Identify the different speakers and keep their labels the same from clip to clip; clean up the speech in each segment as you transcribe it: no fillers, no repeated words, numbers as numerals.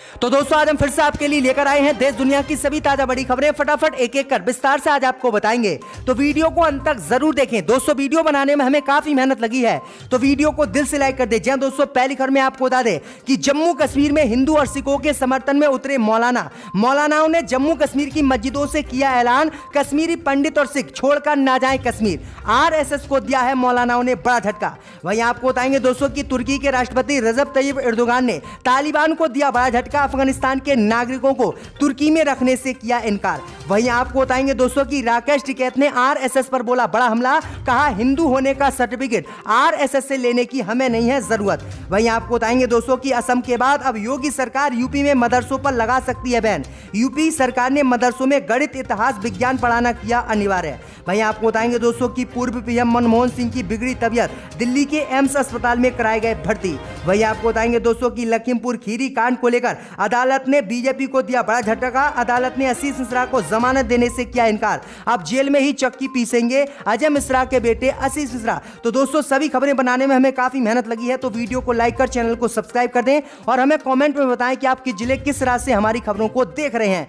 Speaker 1: तो दोस्तों आज हम फिर से आपके लिए लेकर आए हैं देश दुनिया की सभी ताजा बड़ी खबरें। फटाफट एक एक कर विस्तार से आज आपको बताएंगे, तो वीडियो को अंत तक जरूर देखें। दोस्तों वीडियो बनाने में हमें काफी मेहनत लगी है, तो वीडियो को दिल से लाइक कर दें। जहां दोस्तों पहली खबर में आपको बता दें कि जम्मू कश्मीर में हिंदू और सिखों के समर्थन में उतरे मौलानाओं ने जम्मू कश्मीर की मस्जिदों से किया ऐलान, कश्मीरी पंडित और सिख छोड़कर ना जाए कश्मीर। आरएसएस को दिया है मौलानाओं ने बड़ा झटका। वहीं आपको बताएंगे दोस्तों कि तुर्की के राष्ट्रपति रजब तैयब एर्दोगान ने तालिबान को दिया बड़ा झटका, अफगानिस्तान के नागरिकों को तुर्की में रखने से किया इनकार। वहीं आपको बताएंगे दोस्तों कि राकेश टिकैत ने आरएसएस पर बोला बड़ा हमला, कहा हिंदू होने का सर्टिफिकेट आरएसएस से लेने की हमें नहीं है जरूरत। वहीं आपको बताएंगे दोस्तों कि असम के बाद अब योगी सरकार यूपी में मदरसों पर लगा सकती है बैन। यूपी सरकार ने मदरसों में गणित, इतिहास, विज्ञान पढ़ाना किया अनिवार्य। वहीं आपको बताएंगे दोस्तों कि पूर्व पीएम मनमोहन सिंह की बिगड़ी तबियत, दिल्ली के एम्स अस्पताल में कराए गए भर्ती। वहीं आपको बताएंगे दोस्तों कि लखीमपुर खीरी कांड को लेकर अदालत ने बीजेपी को दिया बड़ा झटका। अदालत ने आशीष मिश्रा को जमानत देने से किया इनकार, अब जेल में ही चक्की पीसेंगे अजय मिश्रा के बेटे आशीष मिश्रा। तो दोस्तों सभी खबरें बनाने में हमें काफी मेहनत लगी है, तो वीडियो को लाइक कर चैनल को सब्सक्राइब कर दें और हमें कमेंट में बताएं कि आप किस जिले किस राज्य से हमारी खबरों को देख रहे हैं।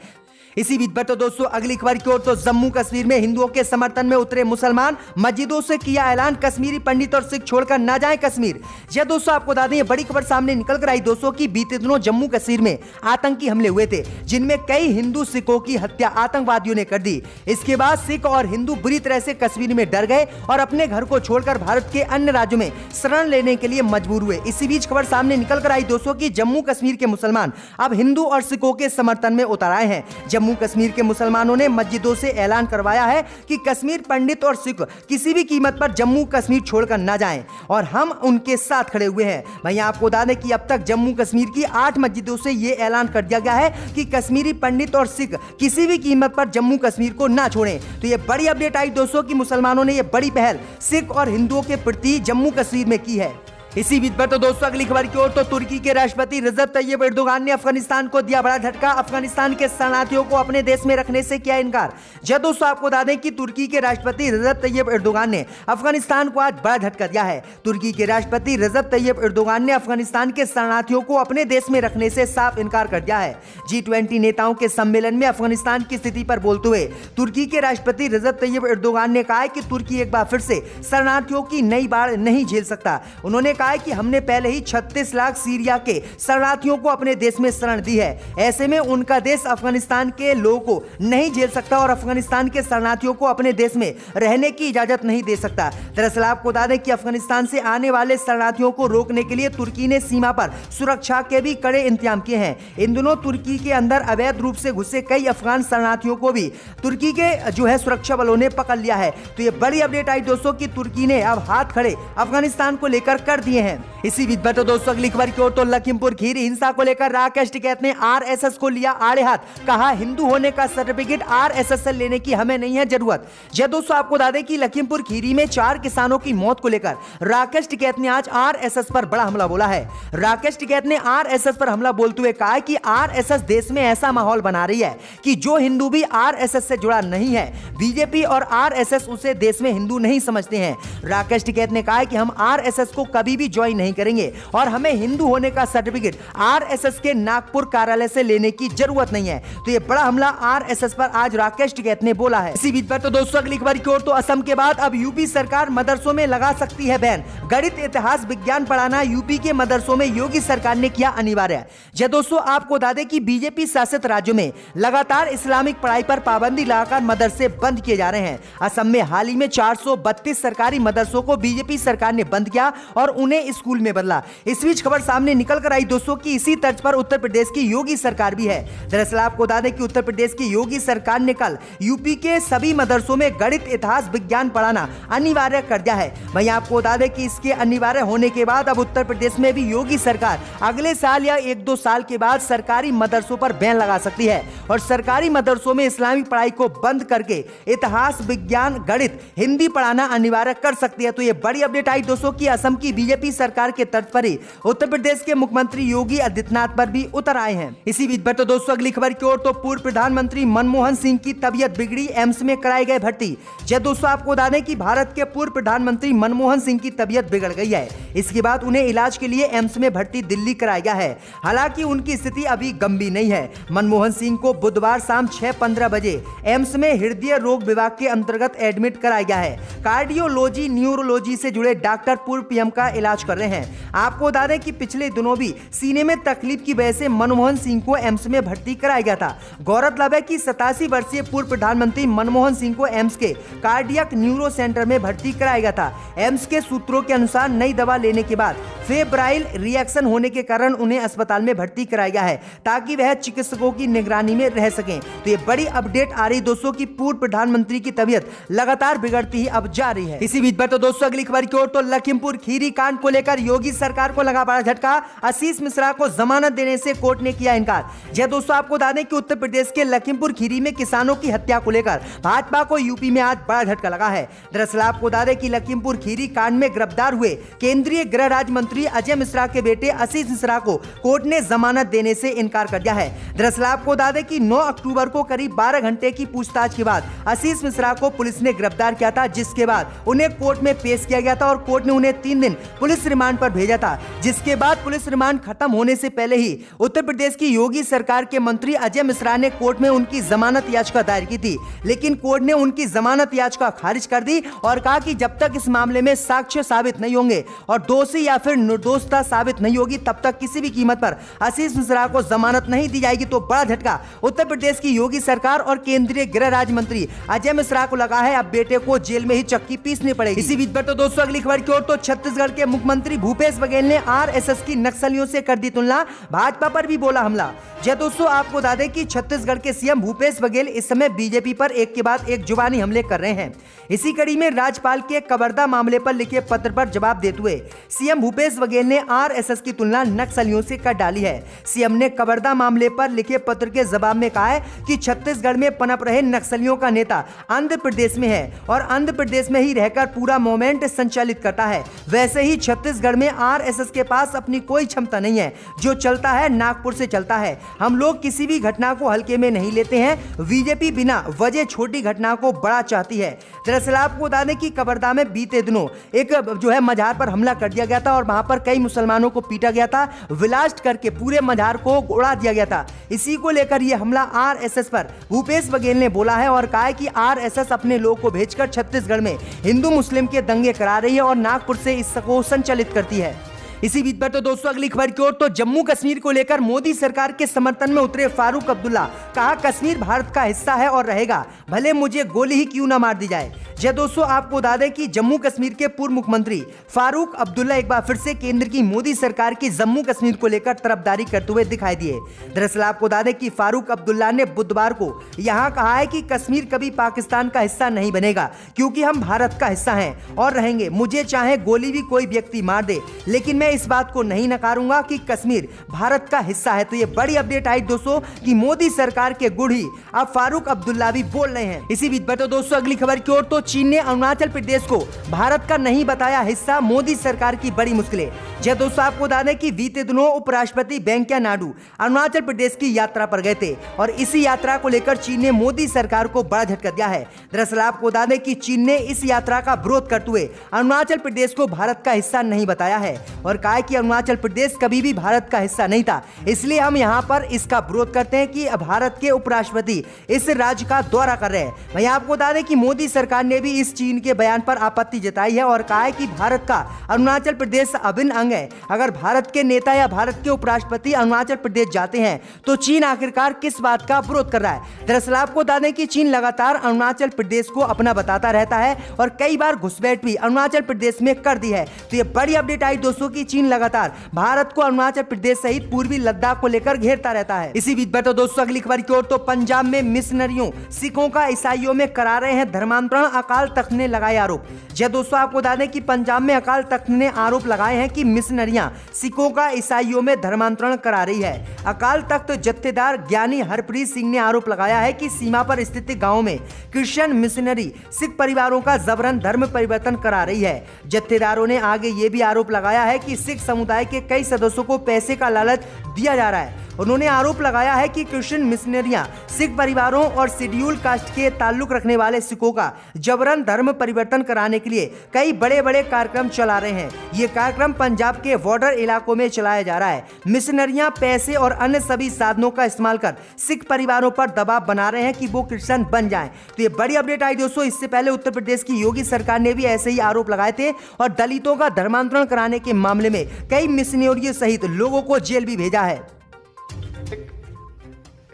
Speaker 1: इसी बीच पर तो दोस्तों अगली खबर की ओर, तो जम्मू कश्मीर में हिंदुओं के समर्थन में उतरे मुसलमान, मस्जिदों से किया ऐलान, कश्मीरी पंडित और सिख छोड़कर ना जाएं कश्मीर। यह दोस्तों आपको बता दें बड़ी खबर सामने निकल कर आई दोस्तों की बीते दिनों जम्मू कश्मीर में आतंकी हमले हुए थे, जिनमें कई हिंदू सिखों की हत्या आतंकवादियों ने कर दी। इसके बाद सिख और हिंदू बुरी तरह से कश्मीर में डर गए और अपने घर को छोड़कर भारत के अन्य राज्यों में शरण लेने के लिए मजबूर हुए। इसी बीच खबर सामने निकल कर आई दोस्तों की जम्मू कश्मीर के मुसलमान अब हिंदू और सिखों के समर्थन में उतर आए हैं। जम्मू कश्मीर के मुसलमानों ने मस्जिदों से ऐलान करवाया है कि कश्मीर पंडित और सिख किसी भी कीमत पर जम्मू कश्मीर छोड़कर न जाएं और हम उनके साथ खड़े हुए हैं। वहीं आपको बता दें कि अब तक जम्मू कश्मीर की 8 मस्जिदों से यह ऐलान कर दिया गया है कि कश्मीरी पंडित और सिख किसी भी कीमत पर जम्मू कश्मीर को ना छोड़ें। तो यह बड़ी अपडेट आई दोस्तों कि मुसलमानों ने यह बड़ी पहल सिख और हिंदुओं के प्रति जम्मू कश्मीर में की है। इसी बीच पर तो दोस्तों अगली खबर की ओर, तो तुर्की के राष्ट्रपति रजब तैयब एर्दोगान ने अफगानिस्तान को दिया बड़ा झटका, अफगानिस्तान के शरणार्थियों को अपने देश में रखने से किया इनकार। जब दोस्तों आपको बता दें कि तुर्की के राष्ट्रपति रजब तैयब एर्दोगान ने अफगानिस्तान को आज बड़ा झटका दिया है। तुर्की के राष्ट्रपति रजब तैयब एर्दोगान ने अफगानिस्तान के शरणार्थियों को अपने देश में रखने से साफ इनकार कर दिया है। G20 नेताओं के सम्मेलन में अफगानिस्तान की स्थिति पर बोलते हुए तुर्की के राष्ट्रपति रजब तैयब एर्दोगान ने कहा कि तुर्की एक बार फिर से शरणार्थियों की नई बाढ़ नहीं झेल सकता। उन्होंने कहा कि हमने पहले ही 36 लाख सीरिया के शरणार्थियों को अपने देश में शरण दी है, ऐसे में उनका देश अफगानिस्तान के लोगों को नहीं झेल सकता और अफगानिस्तान के शरणार्थियों को अपने देश में रहने की इजाजत नहीं दे सकता। दरअसल आपको बता दें कि अफगानिस्तान से आने वाले शरणार्थियों को रोकने के लिए तुर्की ने सीमा पर सुरक्षा के भी कड़े इंतजाम किए हैं। इन दिनों तुर्की के अंदर अवैध रूप से घुसे कई अफगान शरणार्थियों को भी तुर्की के सुरक्षा बलों ने पकड़ लिया है। तो ये बड़ी अपडेट आई दोस्तों कि तुर्की ने अब हाथ खड़े अफगानिस्तान को लेकर कर दिए हैं। इसी बीच पर तो दोस्तों अगली खबर की ओर, तो लखीमपुर खीरी हिंसा को लेकर राकेश टिकैत ने आरएसएस को लिया आड़े हाथ, कहा हिंदू होने का सर्टिफिकेट आरएसएस से लेने की हमें नहीं है जरूरत। जब दोस्तों आपको बता दें कि लखीमपुर खीरी में 4 किसानों की मौत को लेकर राकेश टिकैत ने आज आरएसएस पर बड़ा हमला बोला है। राकेश टिकैत ने आरएसएस पर हमला बोलते हुए कहा कि आरएसएस देश में ऐसा माहौल बना रही है कि जो हिंदू भी आरएसएस से जुड़ा नहीं है, बीजेपी और आरएसएस उसे देश में हिंदू नहीं समझते हैं। राकेश टिकैत ने कहा कि हम आरएसएस को कभी भी ज्वाइन नहीं करेंगे और हमें हिंदू होने का सर्टिफिकेट आरएसएस के नागपुर कार्यालय से लेने की जरूरत नहीं है। तो ये बड़ा हमला आरएसएस पर आज राकेश टिकैत ने बोला है। इसी बीच पर तो दोस्तों अगली खबर की ओर, तो असम के बाद अब यूपी सरकार मदरसों में लगा सकती है बैन, गणित, इतिहास, विज्ञान पढ़ाना यूपी के मदरसों में योगी सरकार ने किया अनिवार्य। जब दोस्तों आपको बता दें कि बीजेपी शासित राज्यों में लगातार इस्लामिक पढ़ाई पर पाबंदी लगाकर मदरसे बंद किए जा रहे हैं। असम में हाल ही में 432 सरकारी मदरसों को बीजेपी सरकार ने बंद किया और उन्हें स्कूल में बदला। इस बीच खबर सामने निकल कर आई दोस्तों की इसी तर्ज पर उत्तर प्रदेश की योगी सरकार भी है। दरअसल आपको बता दें कि उत्तर प्रदेश की योगी सरकार ने कल यूपी के सभी मदरसों में गणित, इतिहास, विज्ञान पढ़ाना अनिवार्य कर दिया है। वहीं आपको बता दें कि इसके अनिवार्य होने के बाद अब उत्तर प्रदेश में भी योगी सरकार अगले साल या 1-2 साल के बाद सरकारी मदरसों पर बैन लगा सकती है और सरकारी मदरसों में इस्लामिक पढ़ाई को बंद करके इतिहास, विज्ञान, गणित, हिंदी पढ़ाना अनिवार्य कर सकती है। तो ये बड़ी अपडेट आई दोस्तों की असम की बीजेपी बीजेपी सरकार के तर्ज पर ही उत्तर प्रदेश के मुख्यमंत्री योगी आदित्यनाथ पर भी उतर आए हैं। इसी बीच पर तो दोस्तों अगली खबर की ओर तो पूर्व प्रधानमंत्री मनमोहन सिंह की तबीयत बिगड़ी, एम्स में कराए गए भर्ती। जय दोस्तों आपको बता दें कि भारत के पूर्व प्रधानमंत्री मनमोहन सिंह की तबीयत बिगड़ गई है। इसके बाद उन्हें इलाज के लिए एम्स में भर्ती दिल्ली कराया गया है। हालांकि उनकी स्थिति अभी गंभीर नहीं है। मनमोहन सिंह को बुधवार शाम 6:15 बजे एम्स में हृदय रोग विभाग के अंतर्गत एडमिट कराया गया है। कार्डियोलॉजी न्यूरोलॉजी से जुड़े डॉक्टर पूर्व पीएम का इलाज कर रहे हैं। आपको बता दें कि पिछले दिनों भी सीने में तकलीफ की वजह से मनमोहन सिंह को एम्स में भर्ती कराया गया था। गौरतलब है कि 87 वर्षीय पूर्व प्रधानमंत्री मनमोहन सिंह को एम्स के कार्डियक न्यूरो सेंटर में भर्ती कराया गया था। एम्स के सूत्रों के अनुसार नई दवा लेने के बाद फेब्राइल रिएक्शन होने के कारण उन्हें अस्पताल में भर्ती कराया गया है ताकि वह चिकित्सकों की निगरानी में रह सकें। तो ये बड़ी अपडेट आ रही दोस्तों की पूर्व प्रधानमंत्री की तबीयत लगातार बिगड़ती ही अब जा रही है। इसी बीच पर तो दोस्तों अगली खबर की ओर तो लखीमपुर खीरी कांड को लेकर योगी सरकार को लगा बड़ा झटका। आशीष मिश्रा को जमानत देने से कोर्ट ने किया इनकार। जय दोस्तों आपको बता दें कि उत्तर प्रदेश के लखीमपुर खीरी में किसानों की हत्या को लेकर भाजपा को यूपी में आज बड़ा झटका लगा है। दरअसल आपको बता दें कि लखीमपुर खीरी कांड में गिरफ्तार हुए केंद्रीय गृह राज्य मंत्री अजय मिश्रा के बेटे आशीष मिश्रा को कोर्ट ने जमानत देने से इनकार कर दिया है। दरअसल आपको बता दें कि 9 अक्टूबर को करीब 12 घंटे की पूछताछ के बाद आशीष मिश्रा को पुलिस ने गिरफ्तार किया था, जिसके बाद उन्हें कोर्ट में पेश किया गया था और कोर्ट ने उन्हें 3 दिन पुलिस रिमांड पर भेजा था। जिसके बाद पुलिस रिमांड खत्म होने से पहले ही उत्तर प्रदेश की योगी सरकार के मंत्री अजय मिश्रा ने कोर्ट में उनकी जमानत याचिका दायर की थी, लेकिन कोर्ट ने उनकी जमानत याचिका खारिज कर दी और कहा कि जब तक इस मामले में साक्ष्य साबित नहीं होंगे और दोषी या फिर निर्दोषता साबित नहीं होगी तब तक किसी भी कीमत पर आशीष मिश्रा को जमानत नहीं दी जाएगी। तो बड़ा झटका उत्तर प्रदेश की योगी सरकार और केंद्रीय गृह राज्य मंत्री अजय मिश्रा को लगा है। अब बेटे को जेल में ही चक्की पीसनी पड़ेगी। इसी बीच पर तो दोस्तों अगली खबर की ओर तो छत्तीसगढ़ के मुख्यमंत्री भूपेश बघेल ने आरएसएस की नक्सलियों से कर दी तुलना, भाजपा पर भी बोला हमला। जय दोस्तों आपको बता दें कि छत्तीसगढ़ के सीएम भूपेश बघेल इस समय बीजेपी पर एक के बाद एक जुबानी हमले कर रहे हैं। इसी कड़ी में राज्यपाल के कवर्धा मामले पर लिखे पत्र पर जवाब देते हुए सीएम भूपेश बघेल ने आरएसएस की तुलना नक्सलियों से कर डाली है। सीएम ने कवर्धा मामले पर लिखे पत्र के जवाब में कहा है कि छत्तीसगढ़ में पनप रहे नक्सलियों का नेता आंध्र प्रदेश में है और आंध्र प्रदेश में ही रहकर पूरा मूवमेंट संचालित करता है। वैसे ही छत्तीसगढ़ में आरएसएस के पास अपनी कोई क्षमता नहीं है, जो चलता है नागपुर से चलता है। हम लोग किसी भी घटना को हल्के में नहीं लेते हैं। बीजेपी बिना वजह छोटी घटना को बड़ा चाहती है। दरअसल आपको बता दें कि कवर्धा में बीते दिनों एक जो है मजार पर हमला कर दिया गया था और वहां पर कई मुसलमानों को पीटा गया था, विलास्ट करके पूरे मजार को उड़ा दिया गया था। इसी को लेकर यह हमला आरएसएस पर भूपेश बघेल ने बोला है और कहा है कि आरएसएस अपने लोग को भेजकर छत्तीसगढ़ में हिंदू मुस्लिम के दंगे करा रही है और नागपुर से इसको संचालित करती है। इसी बीच पर तो दोस्तों अगली खबर की ओर तो जम्मू कश्मीर को लेकर मोदी सरकार के समर्थन में उतरे फारूक अब्दुल्ला, कहा कश्मीर भारत का हिस्सा है और रहेगा, भले मुझे गोली ही क्यों ना मार दी जाए। जय दोस्तों आपको बता दें कि जम्मू कश्मीर के पूर्व मुख्यमंत्री फारूक अब्दुल्ला एक बार फिर से केंद्र की मोदी सरकार की जम्मू कश्मीर को लेकर तरफदारी करते हुए दिखाई दिए। दरअसल आपको बता दें कि फारूक अब्दुल्ला ने बुधवार को यहां कहा है कि कश्मीर कभी पाकिस्तान का हिस्सा नहीं बनेगा, क्योंकि हम भारत का हिस्सा हैं और रहेंगे, मुझे चाहे गोली भी कोई व्यक्ति मार दे, लेकिन मैं इस बात को नहीं नकारूंगा कि कश्मीर भारत का हिस्सा है। तो ये बड़ी अपडेट आई दोस्तों कि मोदी सरकार के गुड़ ही अब फारूक अब्दुल्ला भी बोल रहे हैं। इसी बीच पर तो दोस्तों अगली खबर की ओर तो चीन ने अरुणाचल प्रदेश को भारत का नहीं बताया हिस्सा, मोदी सरकार की बड़ी मुश्किलें। जय दोस्तों आपको बता दें कि बीते दिनों उपराष्ट्रपति वेंकैया नायडू अरुणाचल प्रदेश की यात्रा पर गए थे और इसी यात्रा को लेकर चीन ने मोदी सरकार को बड़ा झटका दिया है। दरअसल आपको बता दें कि चीन ने इस यात्रा का विरोध करते हुए अरुणाचल प्रदेश को भारत का हिस्सा नहीं बताया है और कहा कि अरुणाचल प्रदेश कभी भी भारत का हिस्सा नहीं था, इसलिए हम यहाँ पर इसका विरोध करते हैं कि भारत के उपराष्ट्रपति इस राज्य का दौरा कर रहे हैं। वहीं आपको बता दें कि मोदी सरकार ने भी इस चीन के बयान पर आपत्ति जताई है और कहा है कि भारत का अरुणाचल प्रदेश अभिन्न अंग है। अगर भारत के नेता या भारत के उपराष्ट्रपति अरुणाचल प्रदेश जाते हैं तो चीन आखिरकार किस बात का विरोध कर रहा है। दरअसल आपको बता दें कि चीन लगातार अरुणाचल प्रदेश को अपना बताता रहता है और कई बार घुसपैठ भी अरुणाचल प्रदेश में कर दी है। तो ये बड़ी अपडेट आई दोस्तों की चीन लगातार भारत को अरुणाचल प्रदेश सहित पूर्वी लद्दाख को लेकर घेरता रहता है। इसी बीच पर तो दोस्तों अगली खबर की ओर तो पंजाब में मिशनरियों सिखों का ईसाइयों में करा रहे हैं धर्मांतरण, अकाल तख्त ने लगाए आरोप। जी दोस्तों, आपको बता दें कि पंजाब में अकाल तख्त ने आरोप लगाए हैं कि मिशनरियां सिखों का ईसाइयों में धर्मांतरण करा रही है। अकाल तख्त जत्थेदार ज्ञानी हरप्रीत सिंह ने आरोप लगाया है कि सीमा पर स्थित गांवों में क्रिश्चियन मिशनरी सिख परिवारों का जबरन धर्म परिवर्तन करा रही है। जत्थेदारों ने आगे ये भी आरोप लगाया है कि सिख समुदाय के कई सदस्यों को पैसे का लालच दिया जा रहा है। उन्होंने आरोप लगाया है कि क्रिश्चियन मिशनरियां सिख परिवारों और शेड्यूल कास्ट के ताल्लुक रखने वाले सिखों का जबरन धर्म परिवर्तन कराने के लिए कई बड़े बड़े कार्यक्रम चला रहे हैं। ये कार्यक्रम पंजाब के बॉर्डर इलाकों में चलाया जा रहा है। मिशनरियां पैसे और अन्य सभी साधनों का इस्तेमाल कर सिख परिवारों पर दबाव बना रहे हैं कि वो क्रिश्चियन बन जाएं। तो ये बड़ी अपडेट आई दोस्तों। इससे पहले उत्तर प्रदेश की योगी सरकार ने भी ऐसे ही आरोप लगाए थे और दलितों का धर्मांतरण कराने के मामले में कई मिशनरियों सहित लोगों को जेल भी भेजा है।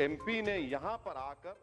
Speaker 2: एमपी ने यहां पर आकर